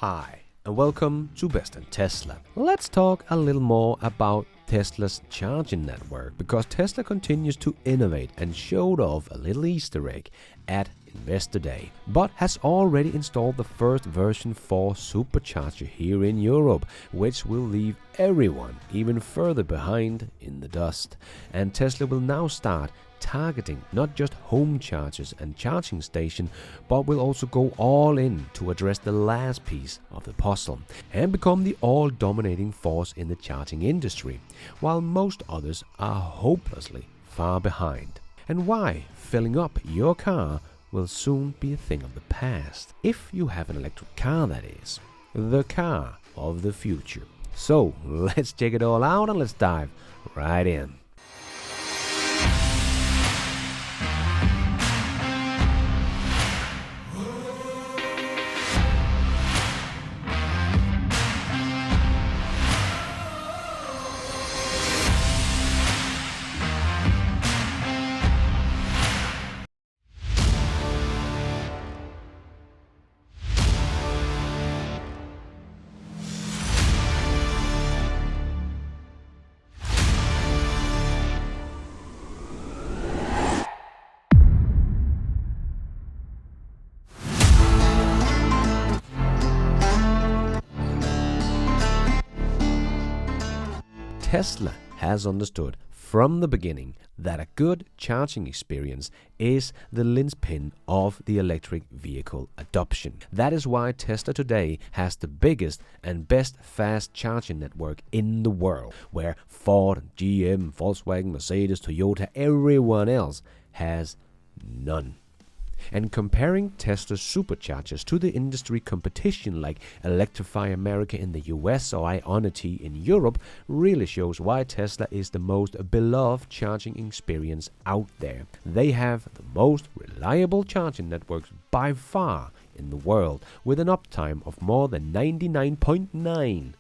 Hi, and welcome to Best in Tesla. Let's talk a little more about Tesla's charging network, because Tesla continues to innovate and showed off a little Easter egg at Investor Day, but has already installed the first version 4 supercharger here in Europe, which will leave everyone even further behind in the dust. And Tesla will now start targeting not just home chargers and charging station, but will also go all in to address the last piece of the puzzle and become the all-dominating force in the charging industry, while most others are hopelessly far behind. And why filling up your car will soon be a thing of the past, if you have an electric car, that is. The car of the future. So let's check it all out and let's dive right in. Tesla has understood from the beginning that a good charging experience is the linchpin of the electric vehicle adoption. That is why Tesla today has the biggest and best fast charging network in the world, where Ford, GM, Volkswagen, Mercedes, Toyota, everyone else has none. And comparing Tesla's superchargers to the industry competition like Electrify America in the US or Ionity in Europe really shows why Tesla is the most beloved charging experience out there. They have the most reliable charging networks by far in the world, with an uptime of more than 99.9%,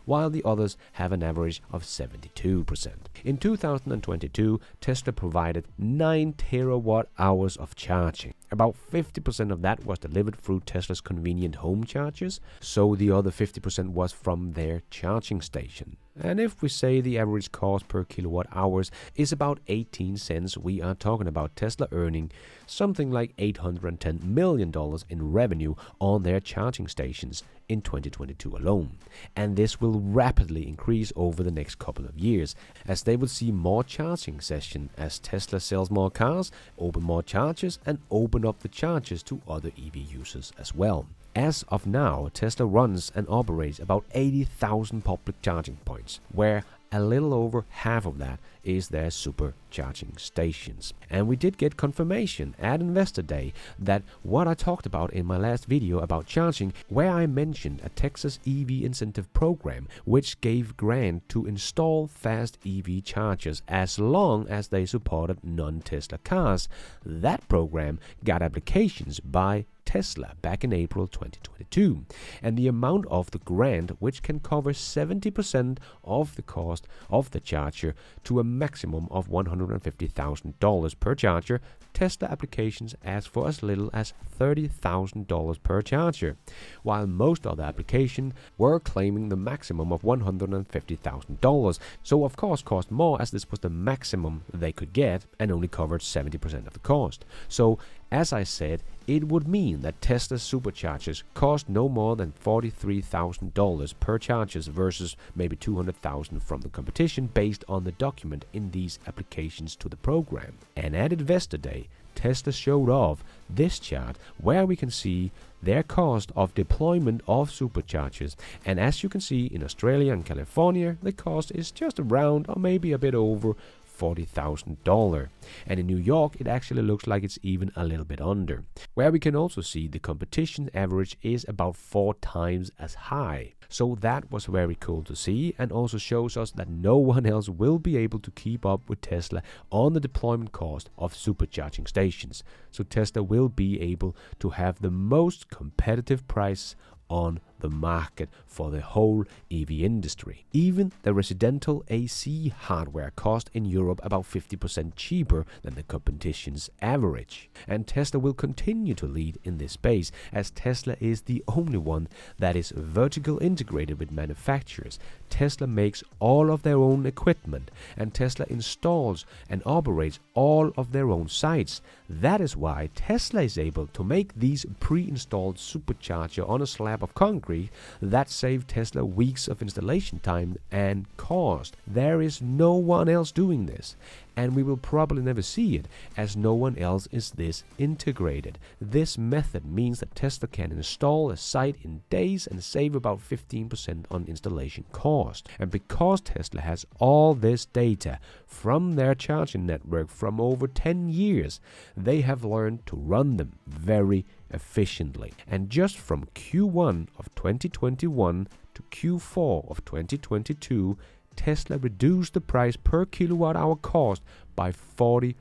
while the others have an average of 72%. In 2022, Tesla provided 9 terawatt hours of charging. About 50% of that was delivered through Tesla's convenient home chargers, so the other 50% was from their charging station. And if we say the average cost per kilowatt hours is about 18 cents, we are talking about Tesla earning something like $810 million in revenue on their charging stations in 2022 alone. And this will rapidly increase over the next couple of years, as they will see more charging sessions as Tesla sells more cars, open more chargers, and open up the chargers to other EV users as well. As of now, Tesla runs and operates about 80,000 public charging points, where a little over half of that is their supercharging stations. And we did get confirmation at Investor Day that what I talked about in my last video about charging, where I mentioned a Texas EV incentive program which gave grant to install fast EV chargers as long as they supported non-Tesla cars, that program got applications by Tesla back in April 2022, and the amount of the grant, which can cover 70% of the cost of the charger to a maximum of $150,000 per charger. Tesla applications ask for as little as $30,000 per charger, while most other applications were claiming the maximum of $150,000. So of course cost more, as this was the maximum they could get and only covered 70% of the cost. So as I said, it would mean that Tesla's superchargers cost no more than $43,000 per chargers versus maybe $200,000 from the competition, based on the document in these applications to the program. And at Investor Day, Tesla showed off this chart where we can see their cost of deployment of superchargers. And as you can see, in Australia and California, the cost is just around or maybe a bit over $40,000, and in New York it actually looks like it's even a little bit under, where we can also see the competition average is about 4 times as high. So that was very cool to see, and also shows us that no one else will be able to keep up with Tesla on the deployment cost of supercharging stations. So Tesla will be able to have the most competitive price on the market for the whole EV industry. Even the residential AC hardware cost in Europe about 50% cheaper than the competition's average. And Tesla will continue to lead in this space, as Tesla is the only one that is vertical integrated with manufacturers. Tesla makes all of their own equipment, and Tesla installs and operates all of their own sites. That is why Tesla is able to make these pre-installed supercharger on a slab of concrete that save Tesla weeks of installation time and cost. There is no one else doing this, and we will probably never see it, as no one else is this integrated. This method means that Tesla can install a site in days and save about 15% on installation cost. And because Tesla has all this data from their charging network from over 10 years, they have learned to run them very efficiently. And just from Q1 of 2021 to Q4 of 2022, Tesla reduced the price per kilowatt hour cost by 40%.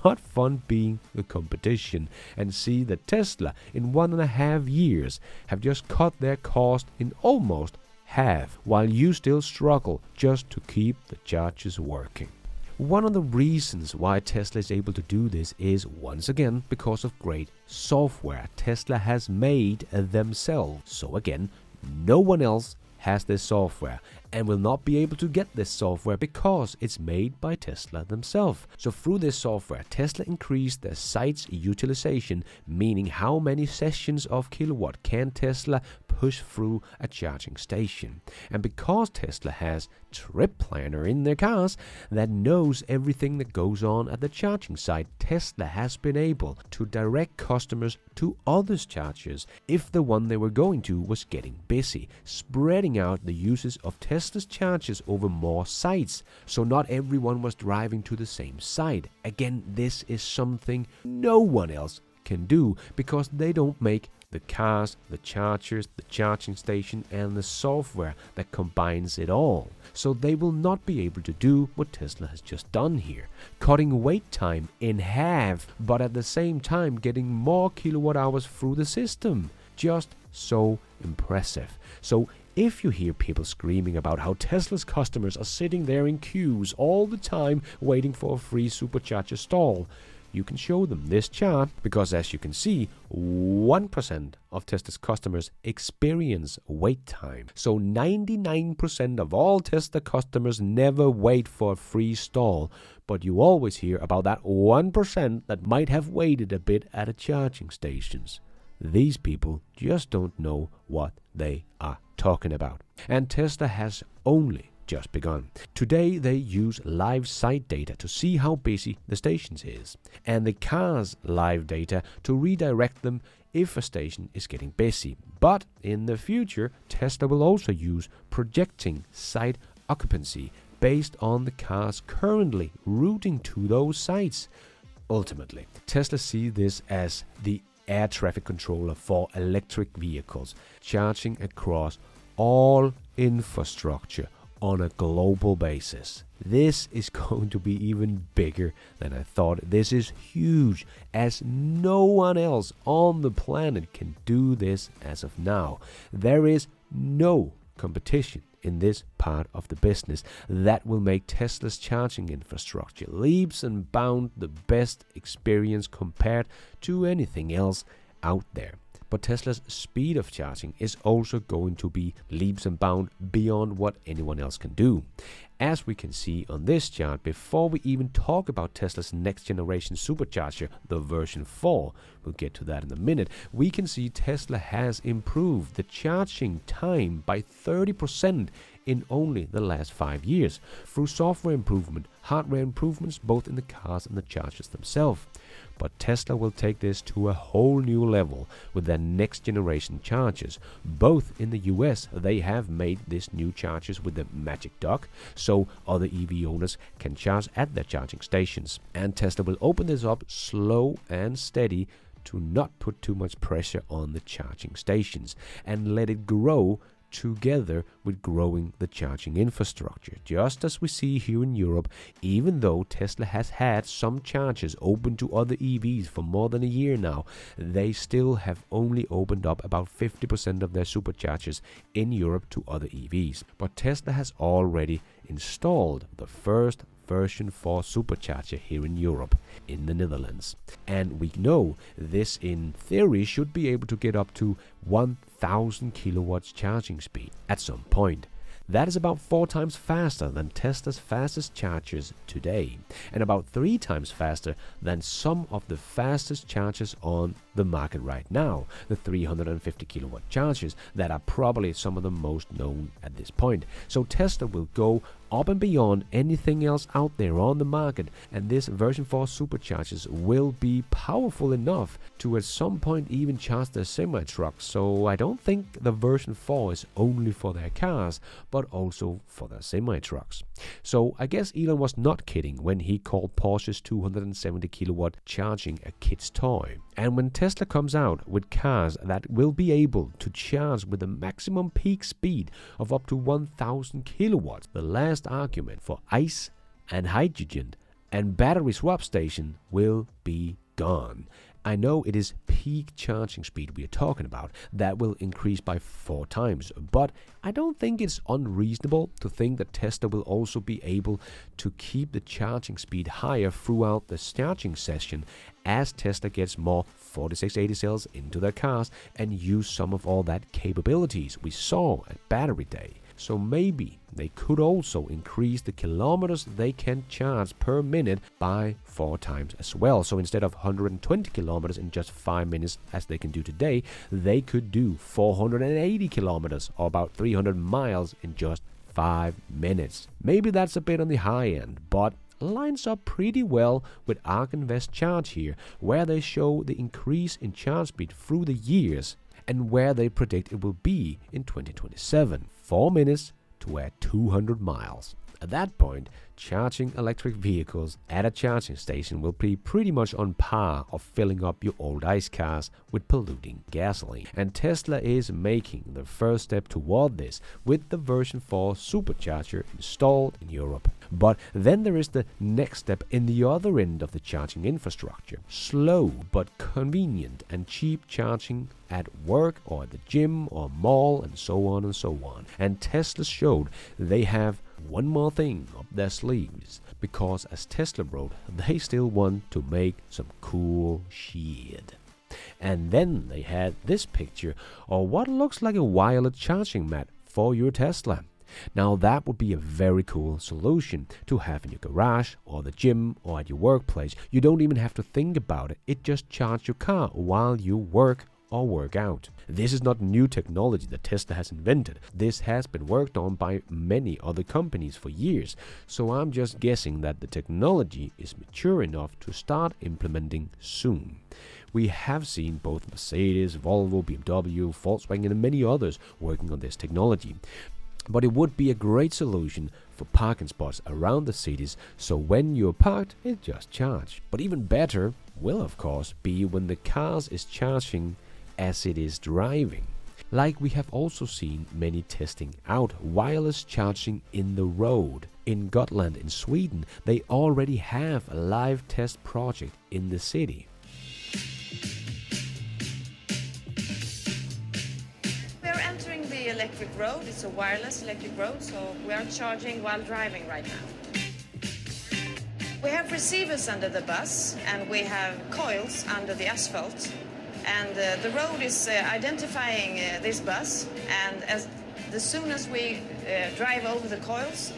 Not fun being the competition and see that Tesla in 1.5 years have just cut their cost in almost half, while you still struggle just to keep the chargers working. One of the reasons why Tesla is able to do this is, once again, because of great software Tesla has made themselves. So again, no one else has this software and will not be able to get this software because it's made by Tesla themselves. So through this software, Tesla increased their site's utilization, meaning how many sessions of kilowatt can Tesla push through a charging station. And because Tesla has trip planner in their cars that knows everything that goes on at the charging site, Tesla has been able to direct customers to other chargers if the one they were going to was getting busy, spreading out the uses of Tesla's chargers over more sites, so not everyone was driving to the same site. Again, this is something no one else can do because they don't make the cars, the chargers, the charging station, and the software that combines it all. So they will not be able to do what Tesla has just done here, cutting wait time in half, but at the same time getting more kilowatt hours through the system. Just so impressive. So if you hear people screaming about how Tesla's customers are sitting there in queues all the time waiting for a free supercharger stall, you can show them this chart, because as you can see, 1% of Tesla's customers experience wait time. So 99% of all Tesla customers never wait for a free stall, but you always hear about that 1% that might have waited a bit at a charging stations. These people just don't know what they are talking about. And Tesla has only just begun. Today they use live site data to see how busy the stations is, and the car's live data to redirect them if a station is getting busy. But in the future, Tesla will also use projecting site occupancy based on the cars currently routing to those sites. Ultimately, Tesla sees this as the air traffic controller for electric vehicles, charging across all infrastructure on a global basis. This is going to be even bigger than I thought. This is huge, as no one else on the planet can do this as of now. There is no competition in this part of the business that will make Tesla's charging infrastructure leaps and bounds the best experience compared to anything else out there. But Tesla's speed of charging is also going to be leaps and bounds beyond what anyone else can do. As we can see on this chart, before we even talk about Tesla's next generation supercharger, the version 4, we'll get to that in a minute, we can see Tesla has improved the charging time by 30% in only the last 5 years through software improvement, hardware improvements both in the cars and the chargers themselves. But Tesla will take this to a whole new level with their next generation chargers. Both in the US, they have made these new chargers with the Magic Dock, so other EV owners can charge at their charging stations. And Tesla will open this up slow and steady to not put too much pressure on the charging stations and let it grow together with growing the charging infrastructure. Just as we see here in Europe, even though Tesla has had some chargers open to other EVs for more than a year now, they still have only opened up about 50% of their superchargers in Europe to other EVs. But Tesla has already installed the first version 4 supercharger here in Europe, in the Netherlands. And we know this in theory should be able to get up to 1000 kilowatts charging speed at some point. That is about 4 times faster than Tesla's fastest chargers today, and about 3 times faster than some of the fastest chargers on the market right now, the 350 kilowatt chargers that are probably some of the most known at this point. So Tesla will go up and beyond anything else out there on the market, and this version 4 superchargers will be powerful enough to at some point even charge their semi-trucks. So I don't think the version 4 is only for their cars, but also for their semi-trucks. So I guess Elon was not kidding when he called Porsche's 270 kilowatt charging a kid's toy. And when Tesla comes out with cars that will be able to charge with a maximum peak speed of up to 1000 kilowatts, the last argument for ICE and hydrogen and battery swap station will be gone. I know it is peak charging speed we are talking about that will increase by 4 times, but I don't think it's unreasonable to think that Tesla will also be able to keep the charging speed higher throughout the charging session as Tesla gets more 4680 cells into their cars and use some of all that capabilities we saw at Battery Day. So maybe they could also increase the kilometers they can charge per minute by 4 times as well. So instead of 120 kilometers in just 5 minutes as they can do today, they could do 480 kilometers or about 300 miles in just 5 minutes. Maybe that's a bit on the high end, but lines up pretty well with Ark Invest Charge here, where they show the increase in charge speed through the years and where they predict it will be in 2027. 4 minutes to add 200 miles. At that point, charging electric vehicles at a charging station will be pretty much on par of filling up your old ICE cars with polluting gasoline. And Tesla is making the first step toward this with the version 4 supercharger installed in Europe. But then there is the next step in the other end of the charging infrastructure. Slow but convenient and cheap charging at work or at the gym or mall and so on and so on. And Tesla showed they have one more thing up their sleeves, because as Tesla wrote, they still want to make some cool shit. And then they had this picture of what looks like a wireless charging mat for your Tesla. Now that would be a very cool solution to have in your garage or the gym or at your workplace. You don't even have to think about it. It just charges your car while you work or work out. This is not new technology that Tesla has invented. This has been worked on by many other companies for years. So I'm just guessing that the technology is mature enough to start implementing soon. We have seen both Mercedes, Volvo, BMW, Volkswagen and many others working on this technology. But it would be a great solution for parking spots around the cities, so when you're parked, it just charges. But even better will of course be when the car is charging as it is driving. Like we have also seen many testing out wireless charging in the road. In Gotland in Sweden, they already have a live test project in the city. Electric road. It's a wireless electric road, so we are charging while driving right now. We have receivers under the bus and we have coils under the asphalt, and the road is identifying this bus, and as soon as we drive over the coils,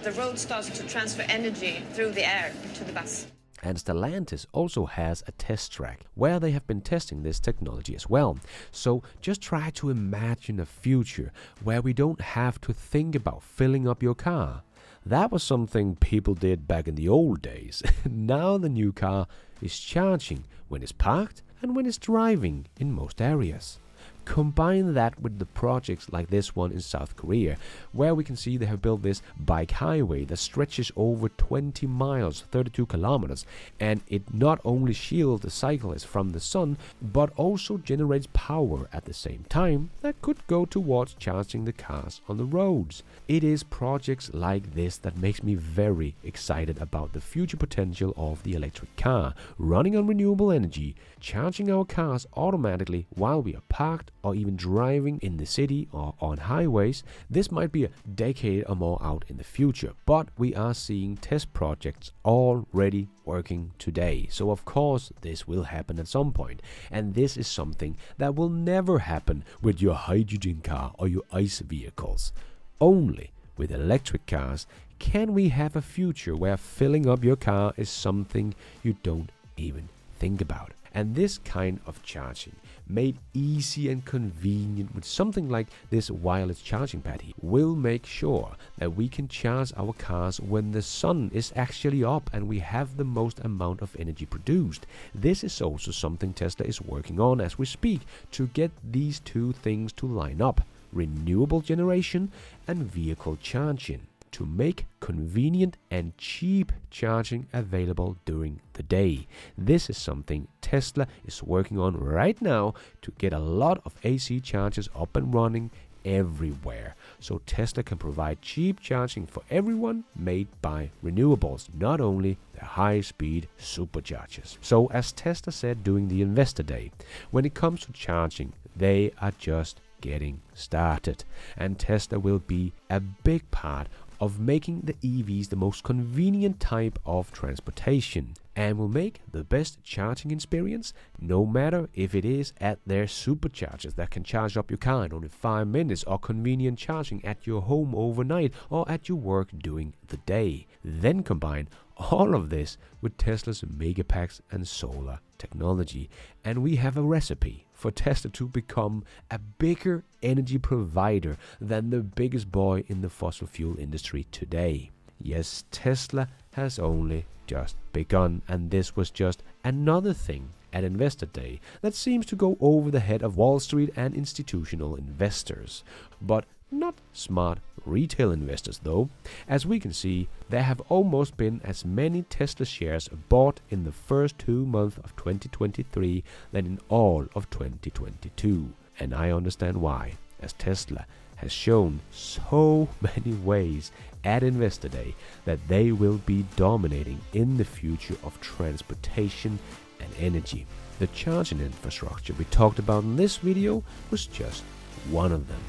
the road starts to transfer energy through the air to the bus. And Stellantis also has a test track where they have been testing this technology as well. So just try to imagine a future where we don't have to think about filling up your car. That was something people did back in the old days. Now the new car is charging when it's parked and when it's driving in most areas. Combine that with the projects like this one in South Korea, where we can see they have built this bike highway that stretches over 20 miles, 32 kilometers, and it not only shields the cyclists from the sun, but also generates power at the same time that could go towards charging the cars on the roads. It is projects like this that makes me very excited about the future potential of the electric car, running on renewable energy, charging our cars automatically while we are parked or even driving in the city or on highways. This might be a decade or more out in the future, but we are seeing test projects already working today. So of course this will happen at some point, and this is something that will never happen with your hydrogen car or your ICE vehicles. Only with electric cars can we have a future where filling up your car is something you don't even think about. And this kind of charging, made easy and convenient with something like this wireless charging pad here, will make sure that we can charge our cars when the sun is actually up and we have the most amount of energy produced. This is also something Tesla is working on as we speak, to get these two things to line up: renewable generation and vehicle charging, to make convenient and cheap charging available during the day. This is something Tesla is working on right now to get a lot of AC chargers up and running everywhere, so Tesla can provide cheap charging for everyone, made by renewables, not only the high-speed superchargers. So as Tesla said during the Investor Day, when it comes to charging, they are just getting started, and Tesla will be a big part of making the EVs the most convenient type of transportation, and will make the best charging experience, no matter if it is at their superchargers that can charge up your car in only 5 minutes, or convenient charging at your home overnight, or at your work during the day. Then combine all of this with Tesla's Megapacks and solar technology, and we have a recipe for Tesla to become a bigger energy provider than the biggest boy in the fossil fuel industry today. Yes, Tesla has only just begun, and this was just another thing at Investor Day that seems to go over the head of Wall Street and institutional investors. But not smart retail investors though. As we can see, there have almost been as many Tesla shares bought in the first 2 months of 2023 than in all of 2022. And I understand why, as Tesla has shown so many ways at Investor Day that they will be dominating in the future of transportation and energy. The charging infrastructure we talked about in this video was just one of them.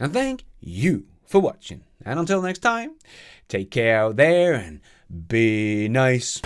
And thank you for watching. And until next time, take care out there and be nice.